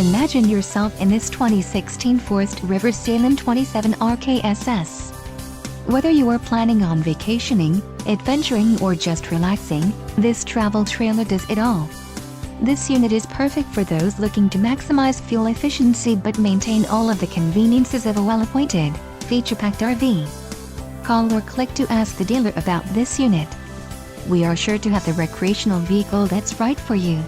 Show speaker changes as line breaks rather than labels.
Imagine yourself in this 2016 Forest River Salem 27RKSS. Whether you are planning on vacationing, adventuring or just relaxing, this travel trailer does it all. This unit is perfect for those looking to maximize fuel efficiency but maintain all of the conveniences of a well-appointed, feature-packed RV. Call or click to ask the dealer about this unit. We are sure to have the recreational vehicle that's right for you.